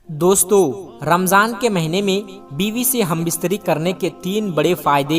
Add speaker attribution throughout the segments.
Speaker 1: دوستو، رمضان کے مہینے میں بیوی سے ہم بستری کرنے کے 3 بڑے فائدے۔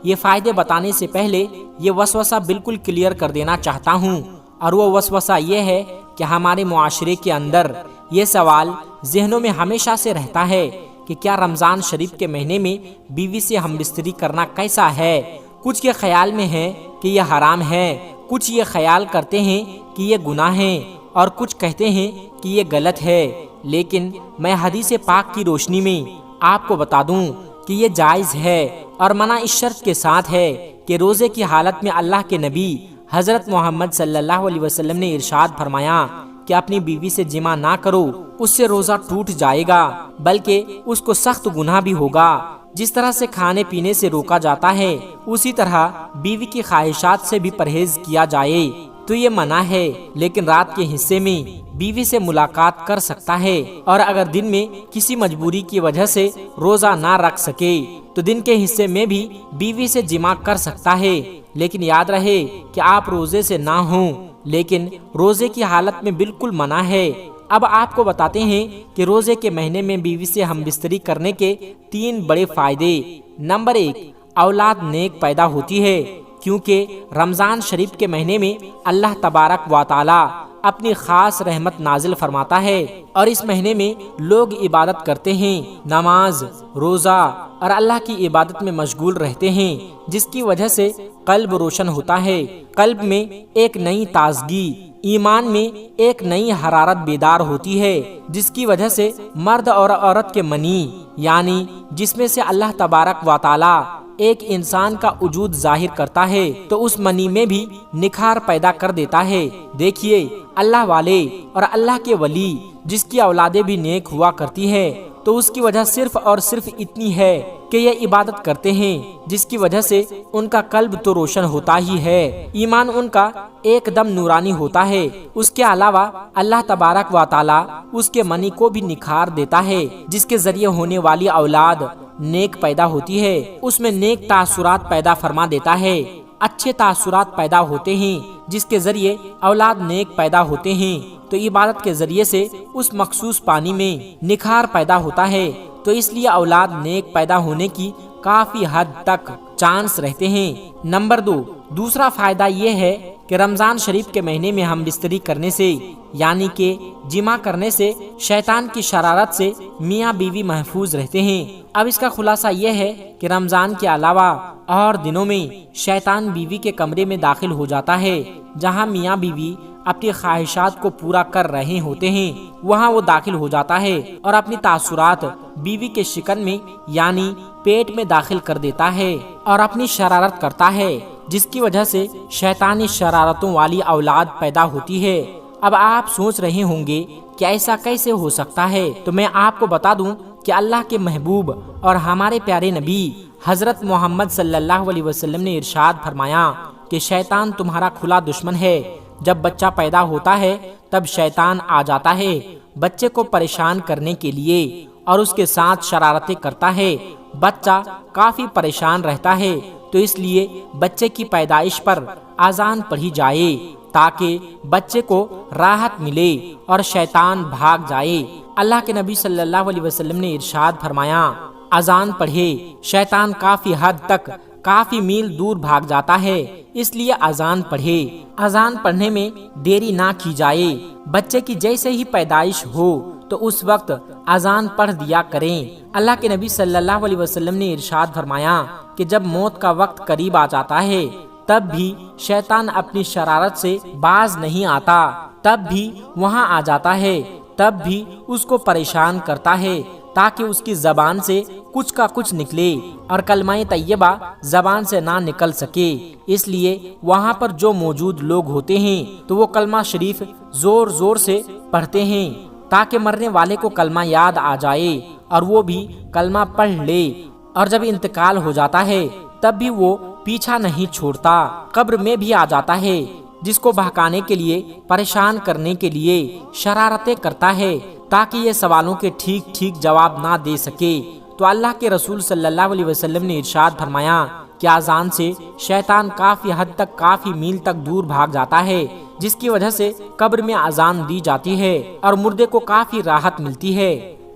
Speaker 1: یہ فائدے بتانے سے پہلے یہ وسوسہ بالکل کلیئر کر دینا چاہتا ہوں، اور وہ وسوسہ یہ ہے کہ ہمارے معاشرے کے اندر یہ سوال ذہنوں میں ہمیشہ سے رہتا ہے کہ کیا رمضان شریف کے مہینے میں بیوی سے ہم بستری کرنا کیسا ہے۔ کچھ کے خیال میں ہے کہ یہ حرام ہے، کچھ یہ خیال کرتے ہیں کہ یہ گناہ ہے، اور کچھ کہتے ہیں کہ یہ غلط ہے۔ لیکن میں حدیث پاک کی روشنی میں آپ کو بتا دوں کہ یہ جائز ہے، اور منع اس شرط کے ساتھ ہے کہ روزے کی حالت میں اللہ کے نبی حضرت محمد صلی اللہ علیہ وسلم نے ارشاد فرمایا کہ اپنی بیوی سے جمع نہ کرو، اس سے روزہ ٹوٹ جائے گا، بلکہ اس کو سخت گناہ بھی ہوگا۔ جس طرح سے کھانے پینے سے روکا جاتا ہے، اسی طرح بیوی کی خواہشات سے بھی پرہیز کیا جائے تو یہ منع ہے، لیکن رات کے حصے میں بیوی سے ملاقات کر سکتا ہے، اور اگر دن میں کسی مجبوری کی وجہ سے روزہ نہ رکھ سکے تو دن کے حصے میں بھی بیوی سے جمع کر سکتا ہے۔ لیکن یاد رہے کہ آپ روزے سے نہ ہوں، لیکن روزے کی حالت میں بالکل منع ہے۔ اب آپ کو بتاتے ہیں کہ روزے کے مہینے میں بیوی سے ہم بستری کرنے کے 3 بڑے فائدے۔ نمبر 1، اولاد نیک پیدا ہوتی ہے، کیونکہ رمضان شریف کے مہینے میں اللہ تبارک و تعالی اپنی خاص رحمت نازل فرماتا ہے، اور اس مہینے میں لوگ عبادت کرتے ہیں، نماز، روزہ اور اللہ کی عبادت میں مشغول رہتے ہیں، جس کی وجہ سے قلب روشن ہوتا ہے، قلب میں ایک نئی تازگی، ایمان میں ایک نئی حرارت بیدار ہوتی ہے، جس کی وجہ سے مرد اور عورت کے منی یعنی جس میں سے اللہ تبارک و تعالی ایک انسان کا وجود ظاہر کرتا ہے تو اس منی میں بھی نکھار پیدا کر دیتا ہے۔ دیکھیے، اللہ والے اور اللہ کے ولی جس کی اولادیں بھی نیک ہوا کرتی ہے تو اس کی وجہ صرف اور صرف اتنی ہے کہ یہ عبادت کرتے ہیں، جس کی وجہ سے ان کا قلب تو روشن ہوتا ہی ہے، ایمان ان کا ایک دم نورانی ہوتا ہے۔ اس کے علاوہ اللہ تبارک و تعالی اس کے منی کو بھی نکھار دیتا ہے، جس کے ذریعے ہونے والی اولاد نیک پیدا ہوتی ہے، اس میں نیک تاثرات پیدا فرما دیتا ہے، اچھے تاثرات پیدا ہوتے ہیں، جس کے ذریعے اولاد نیک پیدا ہوتے ہیں، تو عبادت کے ذریعے سے اس مخصوص پانی میں نکھار پیدا ہوتا ہے، تو اس لیے اولاد نیک پیدا ہونے کی کافی حد تک چانس رہتے ہیں۔ نمبر 2، دوسرا فائدہ یہ ہے کہ رمضان شریف کے مہینے میں ہم بستری کرنے سے یعنی کہ جمع کرنے سے شیطان کی شرارت سے میاں بیوی محفوظ رہتے ہیں۔ اب اس کا خلاصہ یہ ہے کہ رمضان کے علاوہ اور دنوں میں شیطان بیوی کے کمرے میں داخل ہو جاتا ہے، جہاں میاں بیوی اپنی خواہشات کو پورا کر رہے ہوتے ہیں، وہاں وہ داخل ہو جاتا ہے اور اپنی تاثرات بیوی کے شکن میں یعنی پیٹ میں داخل کر دیتا ہے اور اپنی شرارت کرتا ہے، جس کی وجہ سے شیطانی شرارتوں والی اولاد پیدا ہوتی ہے۔ اب آپ سوچ رہے ہوں گے کہ ایسا کیسے ہو سکتا ہے، تو میں آپ کو بتا دوں کہ اللہ کے محبوب اور ہمارے پیارے نبی حضرت محمد صلی اللہ علیہ وسلم نے ارشاد فرمایا کہ شیطان تمہارا کھلا دشمن ہے۔ جب بچہ پیدا ہوتا ہے تب شیطان آ جاتا ہے بچے کو پریشان کرنے کے لیے اور اس کے ساتھ شرارتیں کرتا ہے، بچہ کافی پریشان رہتا ہے، تو اس لیے بچے کی پیدائش پر اذان پڑھی جائے تاکہ بچے کو راحت ملے اور شیطان بھاگ جائے۔ اللہ کے نبی صلی اللہ علیہ وسلم نے ارشاد فرمایا، اذان پڑھے شیطان کافی حد تک کافی میل دور بھاگ جاتا ہے، اس لیے اذان پڑھے۔ اذان پڑھنے میں دیری نہ کی جائے، بچے کی جیسے ہی پیدائش ہو تو اس وقت اذان پڑھ دیا کریں۔ اللہ کے نبی صلی اللہ علیہ وسلم نے ارشاد فرمایا کہ جب موت کا وقت قریب آ جاتا ہے تب بھی شیطان اپنی شرارت سے باز نہیں آتا، تب بھی وہاں آ جاتا ہے، تب بھی اس کو پریشان کرتا ہے تاکہ اس کی زبان سے کچھ کا کچھ نکلے اور کلمہ طیبہ زبان سے نہ نکل سکے۔ اس لیے وہاں پر جو موجود لوگ ہوتے ہیں تو وہ کلمہ شریف زور زور سے پڑھتے ہیں تاکہ مرنے والے کو کلمہ یاد آ جائے اور وہ بھی کلمہ پڑھ لے، اور جب انتقال ہو جاتا ہے تب بھی وہ پیچھا نہیں چھوڑتا، قبر میں بھی آ جاتا ہے، جس کو بہکانے کے لیے پریشان کرنے کے لیے شرارتیں کرتا ہے تاکہ یہ سوالوں کے ٹھیک ٹھیک جواب نہ دے سکے۔ تو اللہ کے رسول صلی اللہ علیہ وسلم نے ارشاد فرمایا کہ اذان سے شیطان کافی حد تک کافی میل تک دور بھاگ جاتا ہے، جس کی وجہ سے قبر میں اذان دی جاتی ہے اور مردے کو کافی راحت ملتی ہے۔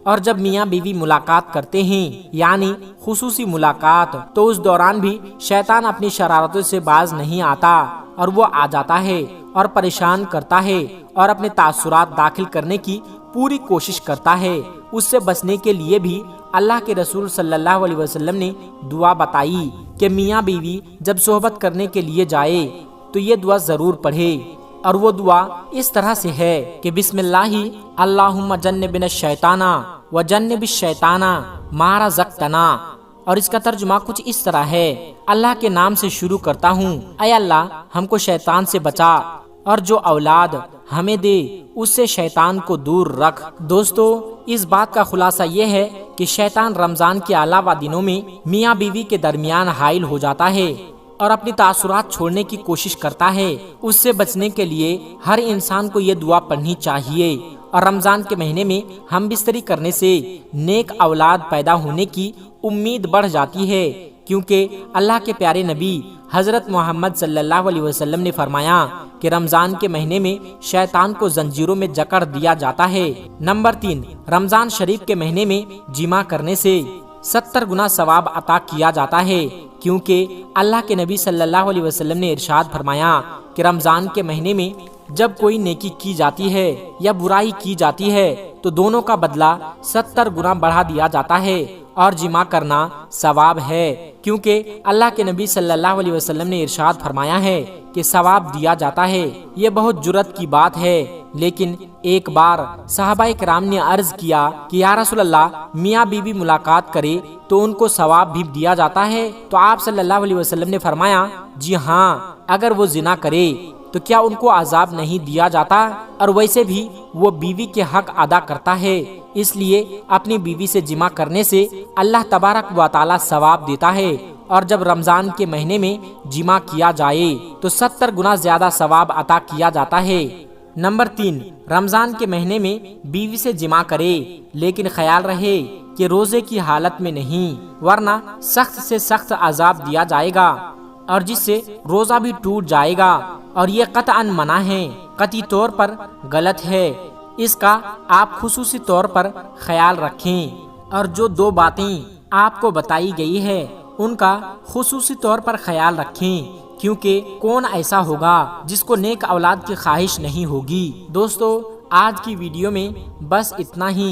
Speaker 1: اور جب میاں بیوی ملاقات کرتے ہیں یعنی خصوصی ملاقات تو اس دوران بھی شیطان اپنی شرارتوں سے باز نہیں آتا اور وہ آ جاتا ہے اور پریشان کرتا ہے اور اپنے تاثرات داخل کرنے کی پوری کوشش کرتا ہے۔ اس سے بچنے کے لیے بھی اللہ کے رسول صلی اللہ علیہ وسلم نے دعا بتائی کہ میاں بیوی جب صحبت کرنے کے لیے جائے تو یہ دعا ضرور پڑھے، اور وہ دعا اس طرح سے ہے کہ بسم اللہ اللہم جنبنا الشیطان وجنب الشیطان ما رزقتنا، اور اس کا ترجمہ کچھ اس طرح ہے، اللہ کے نام سے شروع کرتا ہوں، اے اللہ ہم کو شیطان سے بچا اور جو اولاد ہمیں دے اس سے شیطان کو دور رکھ۔ دوستو، اس بات کا خلاصہ یہ ہے کہ شیطان رمضان کے علاوہ دنوں میں میاں بیوی کے درمیان حائل ہو جاتا ہے اور اپنی تاثرات چھوڑنے کی کوشش کرتا ہے۔ اس سے بچنے کے لیے ہر انسان کو یہ دعا پڑھنی چاہیے، اور رمضان کے مہینے میں ہم بستری کرنے سے نیک اولاد پیدا ہونے کی امید بڑھ جاتی ہے، کیونکہ اللہ کے پیارے نبی حضرت محمد صلی اللہ علیہ وسلم نے فرمایا کہ رمضان کے مہینے میں شیطان کو زنجیروں میں جکڑ دیا جاتا ہے۔ نمبر 3، رمضان شریف کے مہینے میں جماع کرنے سے 70 گنا ثواب عطا کیا جاتا ہے، کیونکہ اللہ کے نبی صلی اللہ علیہ وسلم نے ارشاد فرمایا کہ رمضان کے مہینے میں جب کوئی نیکی کی جاتی ہے یا برائی کی جاتی ہے تو دونوں کا بدلہ 70 گنا بڑھا دیا جاتا ہے، اور جماع کرنا ثواب ہے، کیونکہ اللہ کے نبی صلی اللہ علیہ وسلم نے ارشاد فرمایا ہے کہ ثواب دیا جاتا ہے۔ یہ بہت جرات کی بات ہے، لیکن ایک بار صحابہ کرام نے عرض کیا کہ یا رسول اللہ، میاں بیوی ملاقات کرے تو ان کو ثواب بھی دیا جاتا ہے؟ تو آپ صلی اللہ علیہ وسلم نے فرمایا جی ہاں، اگر وہ زنا کرے تو کیا ان کو عذاب نہیں دیا جاتا؟ اور ویسے بھی وہ بیوی کے حق ادا کرتا ہے، اس لیے اپنی بیوی سے جماع کرنے سے اللہ تبارک و تعالی ثواب دیتا ہے، اور جب رمضان کے مہینے میں جماع کیا جائے تو 70 گنا زیادہ ثواب عطا کیا جاتا ہے۔ نمبر 3، رمضان کے مہینے میں بیوی سے جماع کرے، لیکن خیال رہے کہ روزے کی حالت میں نہیں، ورنہ سخت سے سخت عذاب دیا جائے گا، اور جس سے روزہ بھی ٹوٹ جائے گا، اور یہ قطعاً منع ہے، قطعی طور پر غلط ہے۔ اس کا آپ خصوصی طور پر خیال رکھیں، اور جو 2 باتیں آپ کو بتائی گئی ہے ان کا خصوصی طور پر خیال رکھیں، کیونکہ کون ایسا ہوگا جس کو نیک اولاد کی خواہش نہیں ہوگی۔ دوستو، آج کی ویڈیو میں بس اتنا ہی۔